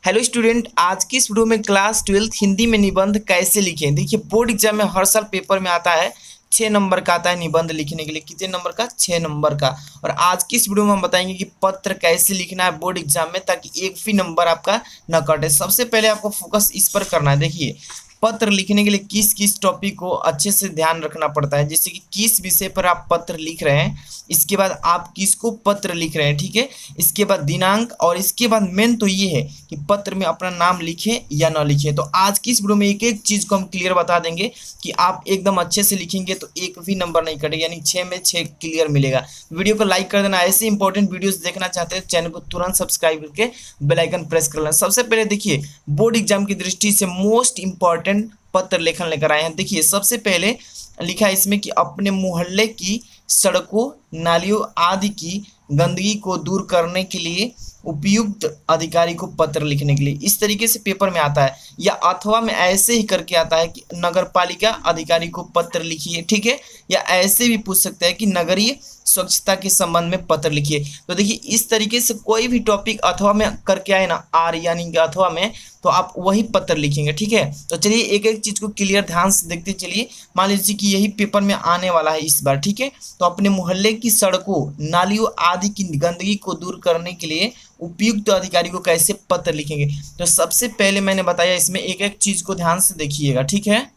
Hello student, आज की इस वीडियो में क्लास 12th हिंदी में निबंध कैसे लिखें। देखिए, बोर्ड एग्जाम में हर साल पेपर में आता है 6 नंबर का आता है निबंध लिखने के लिए। कितने नंबर का? 6 नंबर का। और आज की इस वीडियो में हम बताएंगे कि पत्र कैसे लिखना है बोर्ड एग्जाम में, ताकि एक भी नंबर आपका न कटे। सबसे पहले आपको फोकस इस पर करना है। देखिए, पत्र लिखने के लिए किस किस टॉपिक को अच्छे से ध्यान रखना पड़ता है, जैसे कि किस विषय पर आप पत्र लिख रहे हैं, इसके बाद आप किसको पत्र लिख रहे हैं, ठीक है। इसके बाद दिनांक, और इसके बाद मेन तो ये है कि पत्र में अपना नाम लिखें या ना लिखें। तो आज की इस वीडियो में एक एक चीज को हम क्लियर बता देंगे कि आप एकदम अच्छे से लिखेंगे तो एक भी नंबर नहीं कटेगा, यानी 6 में 6 क्लियर मिलेगा। वीडियो को लाइक कर देना। ऐसे इंपॉर्टेंट वीडियोस देखना चाहते हैं चैनल को तुरंत सब्सक्राइब करके बेल आइकन प्रेस कर लेना। सबसे पहले देखिए, बोर्ड एग्जाम की दृष्टि से मोस्ट इंपॉर्टेंट पत्र लेखन लेकर आए हैं। देखिए, सबसे पहले लिखा है इसमें कि अपने मोहल्ले की सड़कों, नालियों आदि की गंदगी को दूर करने के लिए उपयुक्त अधिकारी को पत्र लिखने के लिए। इस तरीके से पेपर में आता है, या अथवा में ऐसे ही करके आता है कि नगर पालिका अधिकारी को पत्र लिखिए, ठीक है। या ऐसे भी पूछ सकते हैं कि नगरीय स्वच्छता के संबंध में पत्र लिखिए। तो देखिए, इस तरीके से कोई भी टॉपिक अथवा में करके आए ना, आर यानी कि अथवा में, तो आप वही पत्र लिखेंगे, ठीक है। तो चलिए एक एक चीज को क्लियर ध्यान से देखते चलिए। मान लीजिए कि यही पेपर में आने वाला है इस बार, ठीक है। तो अपने मोहल्ले की सड़कों, नालियों आदि की गंदगी को दूर करने के लिए उपयुक्त अधिकारी को कैसे पत्र लिखेंगे। तो सबसे पहले मैंने बताया, इसमें एक एक चीज को ध्यान से देखिएगा, ठीक है।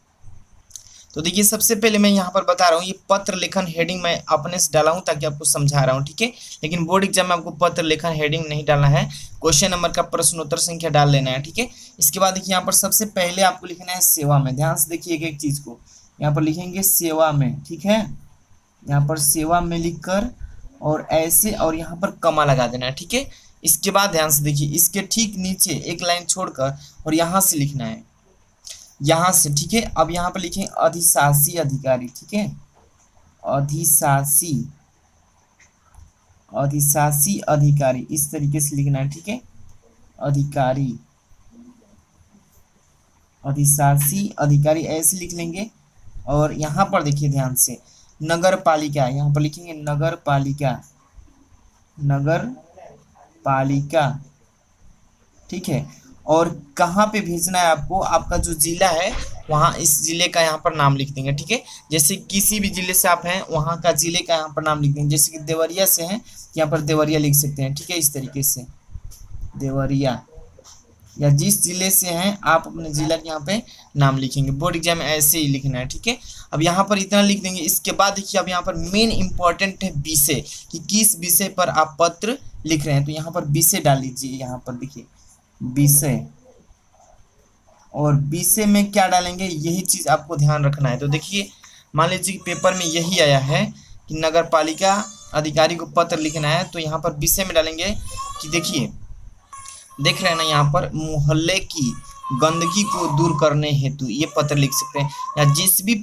तो देखिए, सबसे पहले मैं यहाँ पर बता रहा हूँ, ये पत्र लेखन हेडिंग मैं अपने से डाला हूँ ताकि आपको समझा रहा हूँ, ठीक है। लेकिन बोर्ड एग्जाम में आपको पत्र लेखन हेडिंग नहीं डालना है, क्वेश्चन नंबर का प्रश्नोत्तर संख्या डाल लेना है, ठीक है। इसके बाद देखिए, यहाँ पर सबसे पहले आपको लिखना है सेवा में। ध्यान से देखिए एक एक चीज को। यहाँ पर लिखेंगे सेवा में, ठीक है। यहाँ पर सेवा में लिखकर और ऐसे, और यहाँ पर कमा लगा देना है, ठीक है। इसके बाद ध्यान से देखिए, इसके ठीक नीचे एक लाइन छोड़कर और यहाँ से लिखना है, यहाँ से, ठीक है। अब यहाँ पर लिखें अधिशासी अधिकारी, ठीक है। अधिशासी अधिशासी अधिकारी, इस तरीके से लिखना है, ठीक है। अधिकारी, अधिशासी अधिकारी ऐसे लिख लेंगे। और यहाँ पर देखिए ध्यान से, नगर पालिका, यहाँ पर लिखेंगे नगर पालिका, नगर पालिका, ठीक है। और कहाँ पे भेजना है आपको, आपका जो जिला है वहाँ, इस जिले का यहाँ पर नाम लिख देंगे, ठीक है। जैसे किसी भी जिले से आप हैं, वहाँ का जिले का यहाँ पर नाम लिख देंगे। जैसे कि देवरिया से हैं, यहाँ पर देवरिया लिख सकते हैं, ठीक है। इस तरीके से देवरिया, या जिस जिले से हैं आप अपने जिला के यहाँ पे नाम लिखेंगे। बोर्ड एग्जाम में ऐसे ही लिखना है, ठीक है। अब यहाँ पर इतना लिख देंगे। इसके बाद देखिए, अब यहाँ पर मेन इंपॉर्टेंट है विषय, कि किस विषय पर आप पत्र लिख रहे हैं। तो यहाँ पर विषय डाल लीजिए। यहाँ पर देखिए विषय, और विषय में क्या डालेंगे, यही चीज आपको ध्यान रखना है। तो देखिए, मान लीजिए कि पेपर में यही आया है कि नगर पालिका अधिकारी को पत्र लिखना है, तो यहाँ पर विषय में डालेंगे कि देखिए, देख रहे हैं ना, यहाँ पर मोहल्ले की गंदगी को दूर करने हेतु ये पत्र लिख सकते हैं। या जिस भी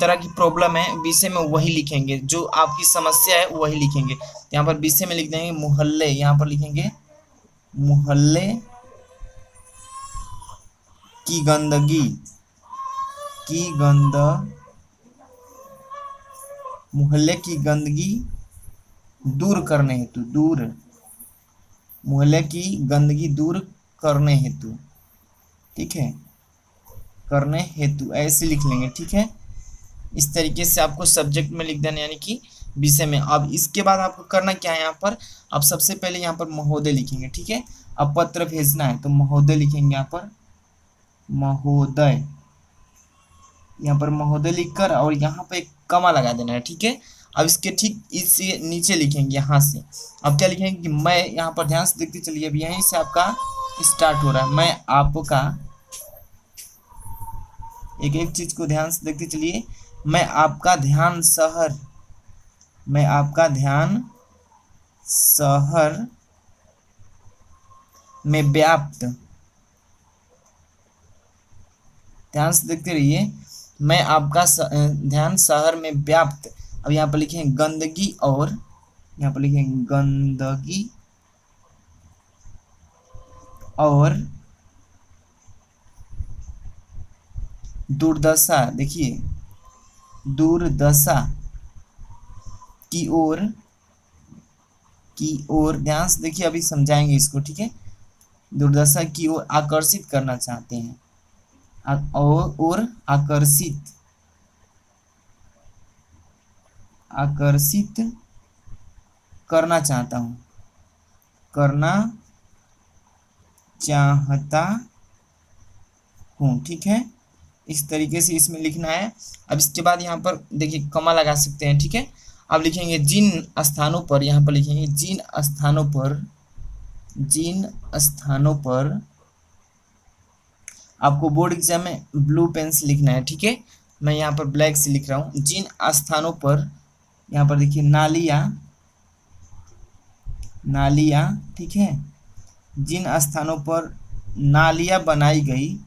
तरह की प्रॉब्लम है, विषय में वही लिखेंगे, जो आपकी समस्या है वही लिखेंगे। यहाँ पर विषय में लिख देंगे मोहल्ले, यहाँ पर लिखेंगे मोहल्ले की गंदगी, की गंद मोहल्ले की गंदगी दूर करने हेतु, दूर, मोहल्ले की गंदगी दूर करने हेतु, ठीक है, करने हेतु ऐसे लिख लेंगे, ठीक है। इस तरीके से आपको सब्जेक्ट में लिख देना, यानी कि विषय में। अब इसके बाद आपको करना क्या है, यहाँ पर आप सबसे पहले यहाँ पर महोदय लिखेंगे, ठीक है। अब पत्र भेजना है तो महोदय लिखेंगे, यहाँ पर महोदय, यहाँ पर महोदय लिखकर और यहाँ पर एक कमा लगा देना है, ठीक है। अब इसके ठीक इससे नीचे लिखेंगे यहाँ से। अब क्या लिखेंगे कि मैं, यहाँ पर ध्यान से देखते चलिए, अब यहीं से आपका स्टार्ट हो रहा है। मैं आपका, एक एक चीज को ध्यान से देखते चलिए। मैं आपका ध्यान शहर, मैं आपका ध्यान शहर में व्याप्त, ध्यान से देखते रहिए, मैं आपका ध्यान शहर में व्याप्त। अब यहाँ पर लिखें गंदगी, और यहाँ पर लिखें गंदगी और दुर्दशा, देखिए दुर्दशा की ओर, की ओर, ध्यान से देखिए, अभी समझाएंगे इसको, ठीक है। दुर्दशा की ओर आकर्षित करना चाहते हैं, और आकर्षित करना चाहता हूँ, करना चाहता हूँ। ठीक है, इस तरीके से इसमें लिखना है। अब इसके बाद यहाँ पर देखिए कमा लगा सकते हैं। ठीक है, अब लिखेंगे जिन स्थानों पर, यहाँ पर लिखेंगे जिन स्थानों पर आपको बोर्ड एग्जाम में ब्लू पेन से लिखना है। ठीक है, मैं यहाँ पर ब्लैक से लिख रहा हूँ। जिन स्थानों पर, यहाँ पर देखिए नालियाँ, ठीक है, जिन स्थानों पर नालियाँ बनाई गई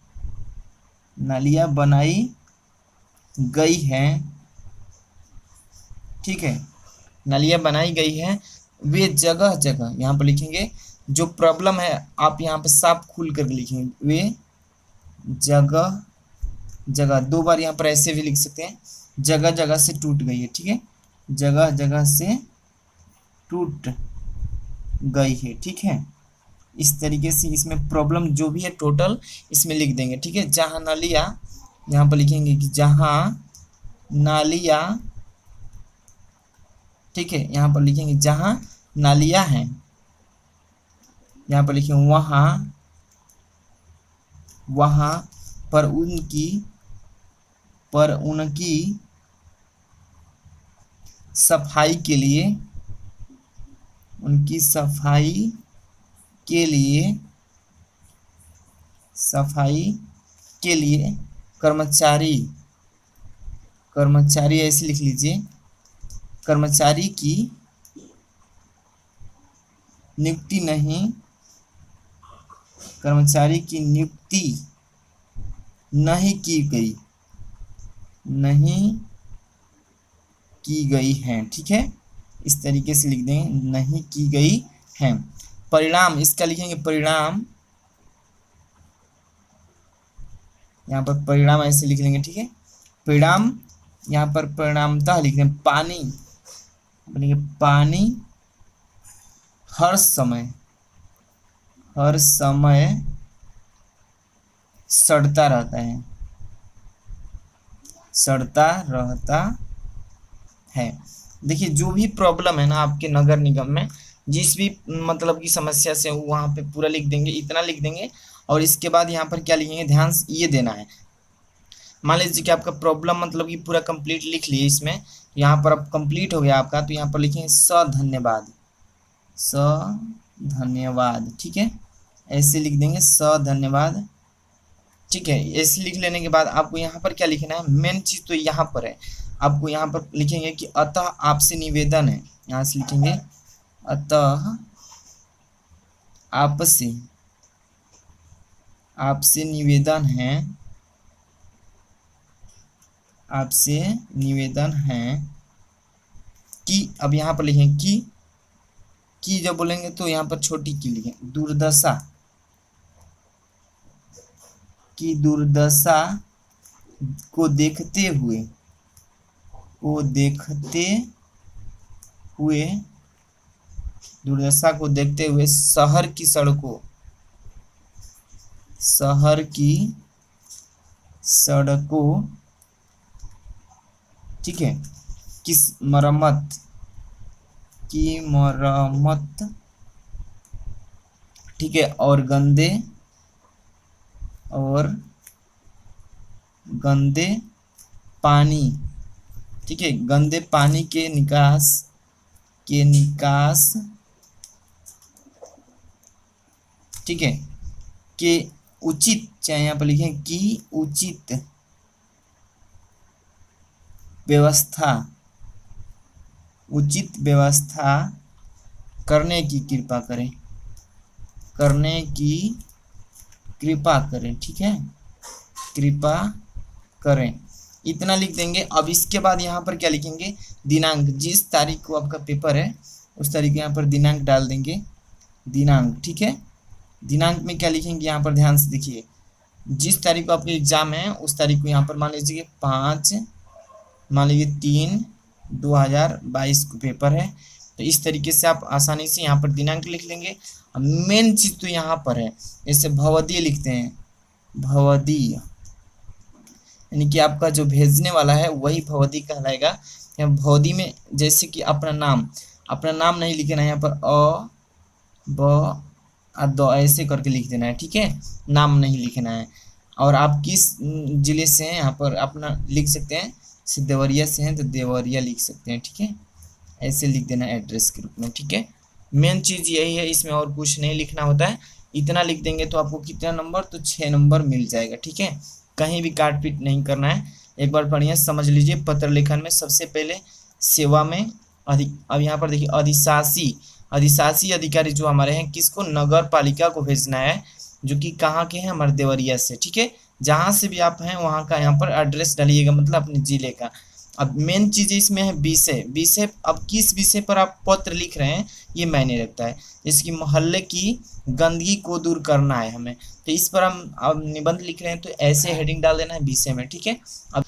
हैं, ठीक है, नालियाँ बनाई गई हैं, वे जगह जगह, यहाँ पर लिखेंगे जो प्रॉब्लम है आप यहाँ पर साफ खुल कर लिखेंगे, वे जगह जगह, दो बार यहाँ पर ऐसे भी लिख सकते हैं, जगह जगह से टूट गई है। ठीक है, जगह जगह से टूट गई है। ठीक है, इस तरीके से इसमें प्रॉब्लम जो भी है टोटल इसमें लिख देंगे। ठीक है, जहाँ नालियाँ, यहाँ पर लिखेंगे कि जहाँ नालियाँ, ठीक है, यहाँ पर लिखेंगे जहाँ नालियाँ हैं, यहाँ पर लिखेंगे वहाँ पर उनकी सफाई के लिए कर्मचारी ऐसे लिख लीजिए, कर्मचारी की नियुक्ति नहीं की गई है। ठीक है, इस तरीके से लिख देंगे, नहीं की गई है। परिणाम, इसका लिखेंगे परिणाम, यहाँ पर परिणाम ऐसे लिख लेंगे। ठीक है, परिणाम, यहाँ पर परिणामतः लिख दें पानी हर समय सड़ता रहता है। देखिए जो भी प्रॉब्लम है ना आपके नगर निगम में, जिस भी मतलब की समस्या से वहाँ पे पूरा लिख देंगे, इतना लिख देंगे। और इसके बाद यहाँ पर क्या लिखेंगे, ध्यान से ये देना है। मान लीजिए कि आपका प्रॉब्लम मतलब कि पूरा कंप्लीट लिख लिए इसमें, यहाँ पर अब कंप्लीट हो गया आपका, तो यहाँ पर लिखेंगे धन्यवाद। ठीक है, ऐसे लिख देंगे धन्यवाद। ठीक है, ऐसे लिख लेने के बाद आपको यहाँ पर क्या लिखना है, मेन चीज़ तो यहाँ पर है। आपको यहाँ पर लिखेंगे कि अतः आपसे निवेदन है, यहाँ से लिखेंगे अतः आपसे निवेदन है कि, अब यहाँ पर लिखें कि जब बोलेंगे तो यहाँ पर छोटी की लिखें, दुर्दशा को देखते हुए शहर की सड़कों, ठीक है, किस मरम्मत, ठीक है, और गंदे पानी, ठीक है, गंदे पानी के निकास ठीक है, के उचित, चाहे यहाँ पर लिखें कि उचित व्यवस्था करने की कृपा करें। ठीक है, कृपा करें, इतना लिख देंगे। अब इसके बाद यहाँ पर क्या लिखेंगे, दिनांक, जिस तारीख को आपका पेपर है उस तारीख यहाँ पर दिनांक डाल देंगे, दिनांक। ठीक है, दिनांक में क्या लिखेंगे, यहाँ पर ध्यान से देखिए, जिस तारीख को आपके एग्जाम है उस तारीख को यहाँ पर मान लीजिए 3/2022 को पेपर है, तो इस तरीके से आप आसानी से यहाँ पर दिनांक लिख लेंगे। अब मेन चीज़ तो यहाँ पर है, जैसे भवदीय लिखते हैं, भवदीय यानी कि आपका जो भेजने वाला है वही भवदी कहलाएगा। यहाँ भवदी में जैसे कि अपना नाम नहीं लिखना है, यहाँ पर अ ब आ द ऐसे करके लिख देना है, ठीक है, नाम नहीं लिखना है। और आप किस जिले से हैं यहाँ पर अपना लिख सकते हैं, जैसे देवरिया से हैं तो देवरिया लिख सकते हैं, ठीक है, ऐसे लिख देना एड्रेस के रूप में, ठीक है। मेन चीज़ यही है, इसमें और कुछ नहीं लिखना होता है। इतना लिख देंगे तो आपको कितना नंबर, तो 6 नंबर मिल जाएगा, ठीक है। कहीं भी काट पीट नहीं करना है, एक बार बढ़िया समझ लीजिए। पत्र लेखन में सबसे पहले सेवा में अब यहाँ पर देखिए अधिशासी अधिकारी जो हमारे हैं, किसको, नगर पालिका को भेजना है, जो कि कहाँ के हैं, हमारे देवरिया से, ठीक है। जहाँ से भी आप हैं वहाँ का यहाँ पर एड्रेस डालिएगा, मतलब अपने जिले का। अब मेन चीज़ इसमें है विषय। अब किस विषय पर आप पत्र लिख रहे हैं ये मायने रखता है। जैसे कि मोहल्ले की गंदगी को दूर करना है हमें, तो इस पर हम अब निबंध लिख रहे हैं तो ऐसे हेडिंग डाल देना है विषय में, ठीक है। अब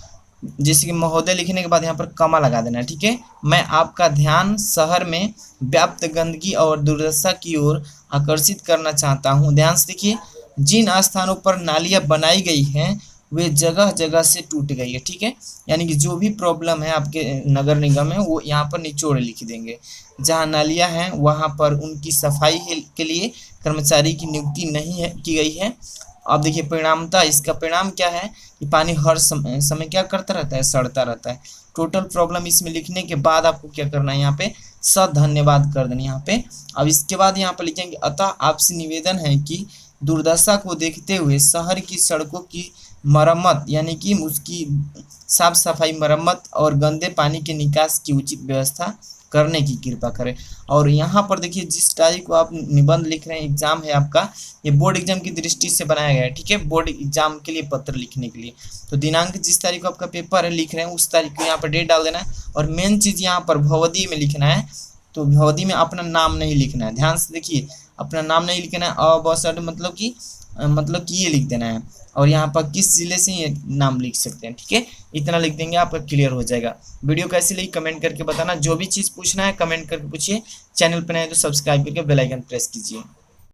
जैसे कि महोदय लिखने के बाद यहाँ पर कमा लगा देना है, ठीक है। मैं आपका ध्यान शहर में व्याप्त गंदगी और दुर्दशा की ओर आकर्षित करना चाहता हूँ। ध्यान से देखिए, जिन स्थानों पर नालियाँ बनाई गई हैं वे जगह जगह से टूट गई है, ठीक है। यानी कि जो भी प्रॉब्लम है आपके नगर निगम में वो यहाँ पर निचोड़ लिख देंगे। जहाँ नालियाँ हैं वहाँ पर उनकी सफाई के लिए कर्मचारी की नियुक्ति नहीं की गई है। अब देखिए परिणामता, इसका परिणाम क्या है कि पानी हर समय क्या करता रहता है, सड़ता रहता है। टोटल प्रॉब्लम इसमें लिखने के बाद आपको क्या करना है, यहाँ पे धन्यवाद कर देना यहाँ पे। अब इसके बाद यहाँ पर लिखेंगे, अतः आपसे निवेदन है कि दुर्दशा को देखते हुए शहर की सड़कों की मरम्मत यानी कि उसकी साफ सफाई, मरम्मत और गंदे पानी के निकास की उचित व्यवस्था करने की कृपा करें। और यहाँ पर देखिए जिस तारीख को आप निबंध लिख रहे हैं, एग्जाम है आपका, ये बोर्ड एग्जाम की दृष्टि से बनाया गया है, ठीक है, बोर्ड एग्जाम के लिए पत्र लिखने के लिए। तो दिनांक जिस तारीख को आपका पेपर है लिख रहे हैं उस तारीख को यहाँ पर डेट डाल देना है। और मेन चीज़ यहाँ पर भवदी में लिखना है, तो भवदी में अपना नाम नहीं लिखना है। ध्यान से देखिए, अपना नाम नहीं लिखना है, मतलब कि ये लिख देना है। और यहाँ पर किस जिले से ये नाम लिख सकते हैं, ठीक है। इतना लिख देंगे आपका क्लियर हो जाएगा। वीडियो कैसी लगी कमेंट करके बताना। जो भी चीज़ पूछना है कमेंट करके पूछिए। चैनल पर नए तो सब्सक्राइब करके बेल आइकन प्रेस कीजिए।